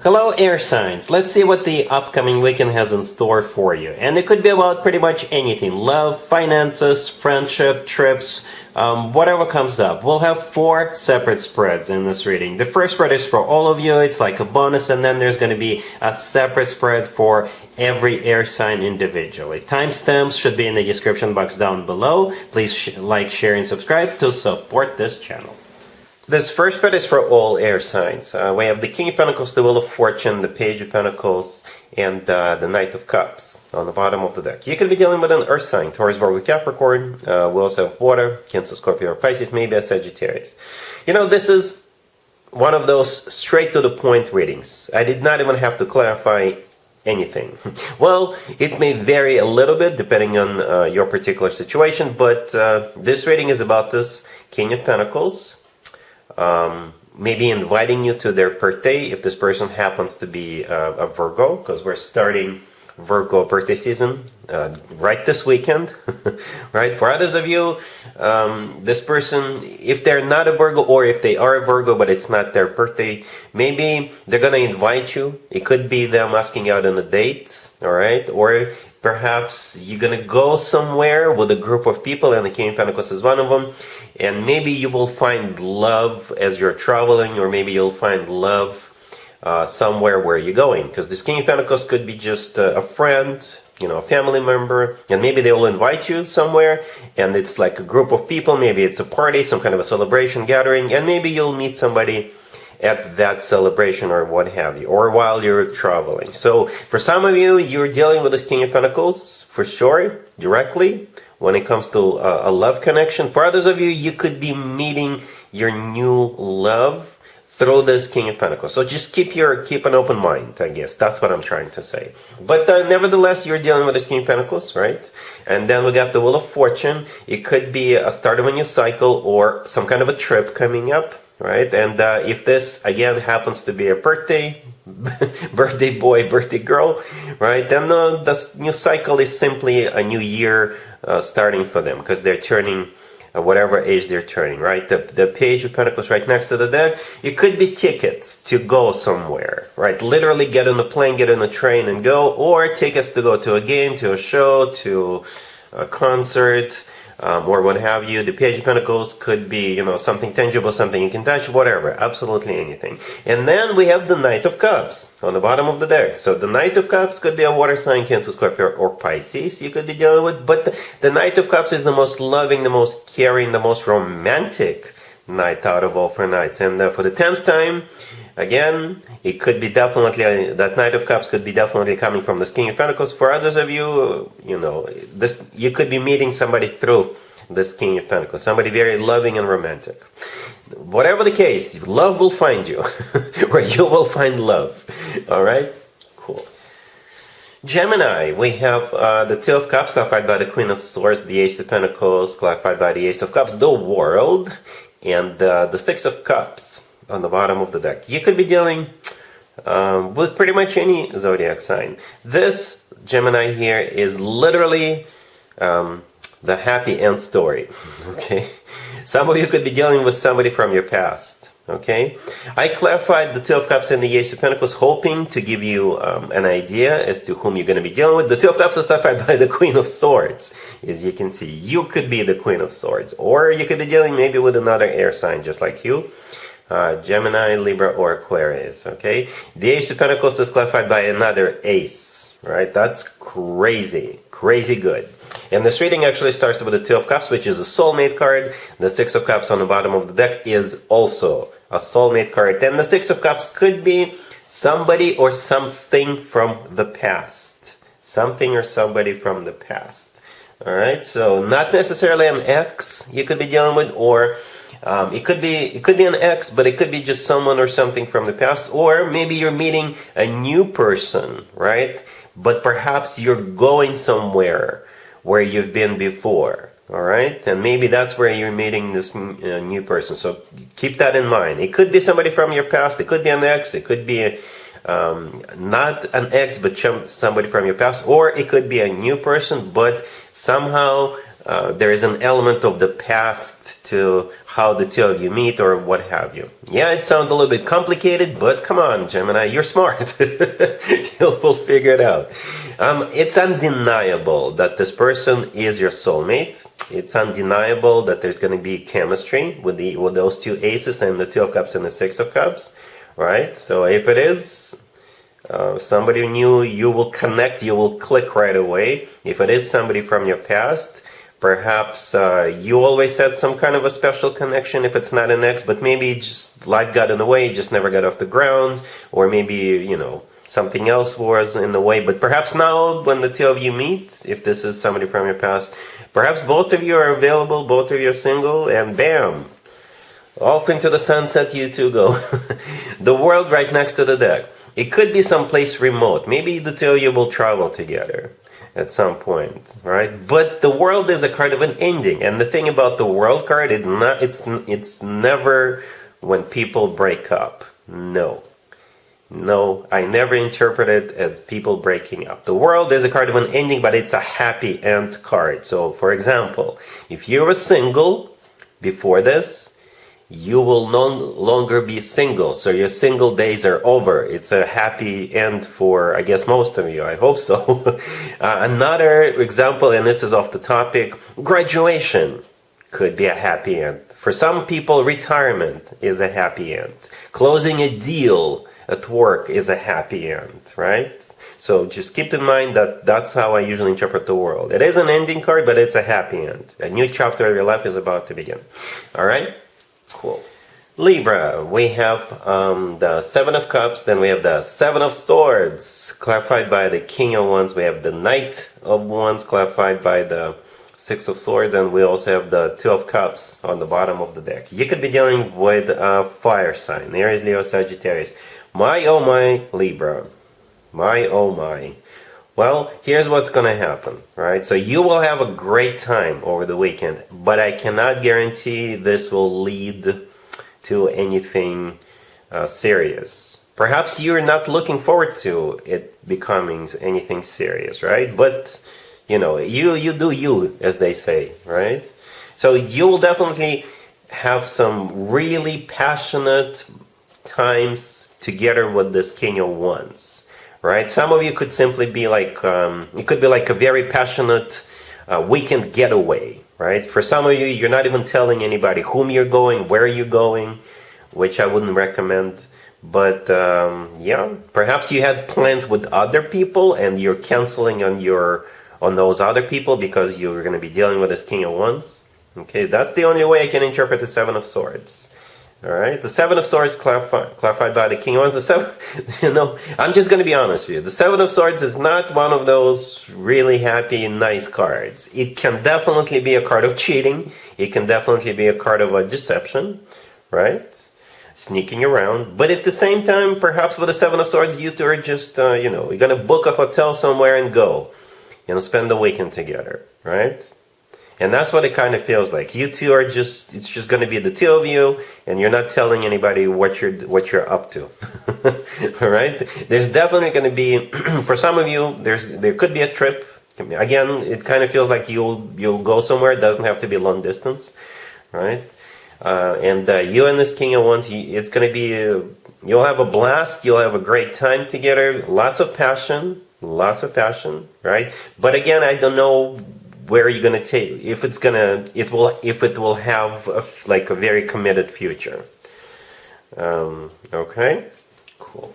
Hello, air signs. Let's see what the upcoming weekend has in store for you. And it could be about pretty much anything. Love, finances, friendship, trips, whatever comes up. We'll have 4 separate spreads in this reading. The first spread is for all of you. It's like a bonus, and then there's going to be a separate spread for every air sign individually. Timestamps should be in the description box down below. Please like, share, and subscribe to support this channel. This first spread is for all air signs. We have the King of Pentacles, the Wheel of Fortune, the Page of Pentacles, and the Knight of Cups on the bottom of the deck. You could be dealing with an earth sign, Taurus, Virgo, Capricorn. We also have water, Cancer, Scorpio, or Pisces, maybe a Sagittarius. You know, this is one of those straight to the point readings. I did not even have to clarify anything. Well, it may vary a little bit depending on your particular situation, but this reading is about this King of Pentacles. Maybe inviting you to their birthday if this person happens to be a Virgo, because we're starting Virgo birthday season right this weekend. Right? For others of you, this person, if they're not a Virgo, or if they are a Virgo but it's not their birthday, maybe they're gonna invite you. It could be them asking you out on a date, all right? Or perhaps you're gonna go somewhere with a group of people, and the King of Pentacles is one of them. And maybe you will find love as you're traveling, or maybe you'll find love somewhere where you're going. Because this King of Pentacles could be just a friend, you know, a family member, and maybe they will invite you somewhere, and it's like a group of people. Maybe it's a party, some kind of a celebration gathering, and maybe you'll meet somebody at that celebration or what have you, or while you're traveling. So for some of you, you're dealing with this King of Pentacles for sure, directly, when it comes to a love connection. For others of you, you could be meeting your new love through this King of Pentacles. So just keep an open mind, I guess. That's what I'm trying to say. But nevertheless, you're dealing with this King of Pentacles, right? And then we got the Wheel of Fortune. It could be a start of a new cycle or some kind of a trip coming up, right? And if this, again, happens to be a birthday boy, birthday girl, right? Then the new cycle is simply a new year starting for them, because they're turning whatever age they're turning, right? The Page of Pentacles right next to the deck. It could be tickets to go somewhere, right? Literally get on a plane, get on a train and go, or tickets to go to a game, to a show, to a concert, or what have you. The Page of Pentacles could be, you know, something tangible, something you can touch, whatever, absolutely anything. And then we have the Knight of Cups on the bottom of the deck. So the Knight of Cups could be a water sign, Cancer, Scorpio, or Pisces you could be dealing with. But the Knight of Cups is the most loving, the most caring, the most romantic knight out of all 4 knights. And for the 10th time, again, it could be definitely, that Knight of Cups could be definitely coming from this King of Pentacles. For others of you, you know, this, you could be meeting somebody through this King of Pentacles, somebody very loving and romantic. Whatever the case, love will find you, or you will find love. All right? Cool. Gemini, we have the Two of Cups, clarified by the Queen of Swords, the Ace of Pentacles, clarified by the Ace of Cups, the World, and the Six of Cups on the bottom of the deck. You could be dealing with pretty much any zodiac sign. This Gemini here is literally the happy end story. Okay, some of you could be dealing with somebody from your past. Okay, I clarified the Two of Cups and the Ace of Pentacles, hoping to give you an idea as to whom you're going to be dealing with. The Two of Cups is clarified by the Queen of Swords. As you can see, you could be the Queen of Swords, or you could be dealing maybe with another air sign just like you. Gemini, Libra, or Aquarius, okay? The Ace of Pentacles is clarified by another ace, right? That's crazy, crazy good. And this reading actually starts with the Two of Cups, which is a soulmate card. The Six of Cups on the bottom of the deck is also a soulmate card. And the Six of Cups could be somebody or something from the past. Something or somebody from the past. All right, so not necessarily an ex you could be dealing with, or it could be an ex, but it could be just someone or something from the past. Or maybe you're meeting a new person, right? But perhaps you're going somewhere where you've been before, all right? And maybe that's where you're meeting this new person. So keep that in mind. It could be somebody from your past. It could be an ex. It could be not an ex, but somebody from your past. Or it could be a new person, but somehow there is an element of the past to how the two of you meet or what have you. Yeah, it sounds a little bit complicated, but come on, Gemini, you're smart. You'll figure it out. It's undeniable that this person is your soulmate. It's undeniable that there's going to be chemistry with those two aces and the Two of Cups and the Six of Cups, right? So if it is somebody new, you will connect, you will click right away. If it is somebody from your past, perhaps you always had some kind of a special connection if it's not an ex, but maybe just life got in the way, just never got off the ground, or maybe, you know, something else was in the way. But perhaps now when the two of you meet, if this is somebody from your past, perhaps both of you are available, both of you are single, and bam, off into the sunset you two go. The world right next to the deck. It could be someplace remote. Maybe the two of you will travel together at some point, right? But the world is a card of an ending, and the thing about the world card, it's never when people break up. No, I never interpret it as people breaking up. The world is a card of an ending, but it's a happy end card. So, for example, if you were single before this, you will no longer be single. So your single days are over. It's a happy end for, I guess, most of you. I hope so. Another example, and this is off the topic, graduation could be a happy end. For some people, retirement is a happy end. Closing a deal at work is a happy end, right? So just keep in mind that that's how I usually interpret the world. It is an ending card, but it's a happy end. A new chapter of your life is about to begin. All right? Cool. Libra, we have the Seven of Cups, then we have the Seven of Swords, clarified by the King of Wands. We have the Knight of Wands, clarified by the Six of Swords, and we also have the Two of Cups on the bottom of the deck. You could be dealing with a fire sign, Aries, Leo, Sagittarius. My oh my, Libra. My oh my. Well, here's what's going to happen, right? So you will have a great time over the weekend, but I cannot guarantee this will lead to anything serious. Perhaps you're not looking forward to it becoming anything serious, right? But, you know, you do you, as they say, right? So you will definitely have some really passionate times together with this King of Wands. Right? Some of you could simply be like, it could be like a very passionate weekend getaway, right? For some of you, you're not even telling anybody whom you're going, where you're going, which I wouldn't recommend. But yeah, perhaps you had plans with other people and you're canceling on those other people because you're going to be dealing with this King of Wands. Okay, that's the only way I can interpret the Seven of Swords. All right, the Seven of Swords clarified by the King of Wands. The seven, you know, I'm just going to be honest with you. The Seven of Swords is not one of those really happy, nice cards. It can definitely be a card of cheating. It can definitely be a card of a deception, right? Sneaking around. But at the same time, perhaps with the Seven of Swords, you two are just, you know, you're going to book a hotel somewhere and go, you know, spend the weekend together, right? And that's what it kind of feels like. You two are just, it's just going to be the two of you, and you're not telling anybody what you're up to. All right? There's definitely going to be, for some of you, there could be a trip. Again, it kind of feels like you'll go somewhere. It doesn't have to be long distance, right? And you and this King of Wands, it's going to be, you'll have a blast. You'll have a great time together. Lots of passion, right? But again, I don't know where are you going to take, if it will have like a very committed future. Okay, cool.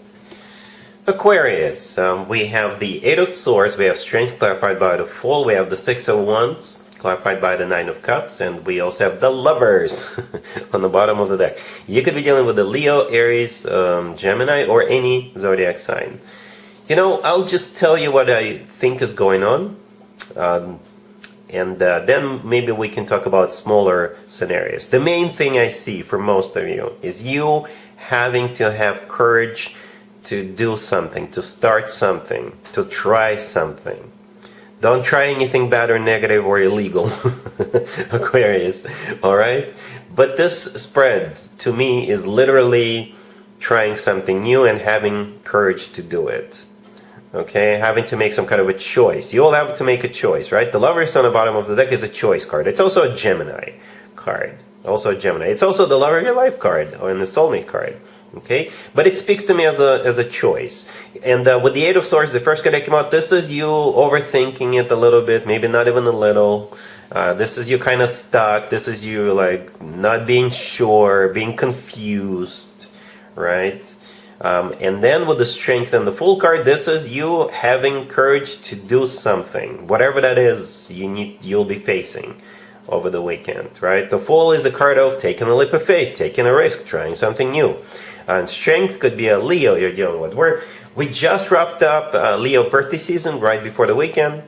Aquarius, we have the Eight of Swords, we have Strength clarified by the Fool, we have the Six of Wands clarified by the Nine of Cups, and we also have the Lovers on the bottom of the deck. You could be dealing with the Leo, Aries, Gemini, or any zodiac sign. You know, I'll just tell you what I think is going on. And then maybe we can talk about smaller scenarios. The main thing I see for most of you is you having to have courage to do something, to start something, to try something. Don't try anything bad or negative or illegal, Aquarius, all right? But this spread, to me, is literally trying something new and having courage to do it. Okay, having to make some kind of a choice. You'll have to make a choice, right? The Lovers on the bottom of the deck is a choice card. It's also a Gemini card. Also a Gemini. It's also the Love of Your Life card, or in the Soulmate card. Okay, but it speaks to me as a choice. And with the Eight of Swords, the first card that came out, this is you overthinking it a little bit, maybe not even a little. This is you kind of stuck. This is you like not being sure, being confused, right? And then with the Strength and the Fool card, this is you having courage to do something, whatever that is you'll be facing over the weekend, right? The Fool is a card of taking a leap of faith, taking a risk, trying something new. And Strength could be a Leo you're dealing with. We just wrapped up Leo birthday season right before the weekend.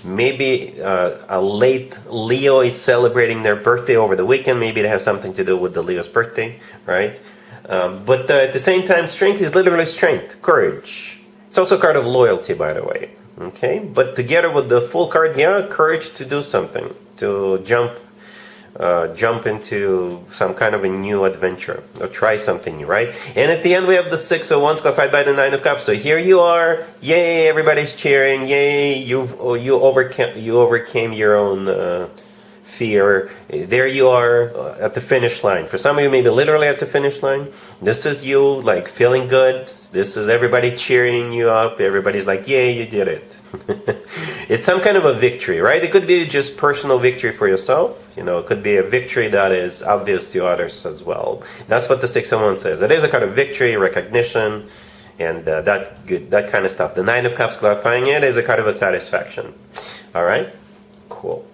Maybe a late Leo is celebrating their birthday over the weekend. Maybe it has something to do with the Leo's birthday, right? But at the same time, Strength is literally strength, courage. It's also a card of loyalty, by the way. Okay, but together with the Fool card, yeah, courage to do something, to jump into some kind of a new adventure, or try something new, right? And at the end, we have the Six of Wands clarified by the Nine of Cups. So here you are, yay! Everybody's cheering, yay! You overcame your own fear. There you are at the finish line. For some of you, maybe literally at the finish line. This is you, like, feeling good. This is everybody cheering you up. Everybody's like, yay, you did it. It's some kind of a victory, right? It could be just personal victory for yourself. You know, it could be a victory that is obvious to others as well. That's what the Six of Wands says. It is a kind of victory, recognition, and that kind of stuff. The Nine of Cups clarifying it is a kind of a satisfaction. All right? Cool.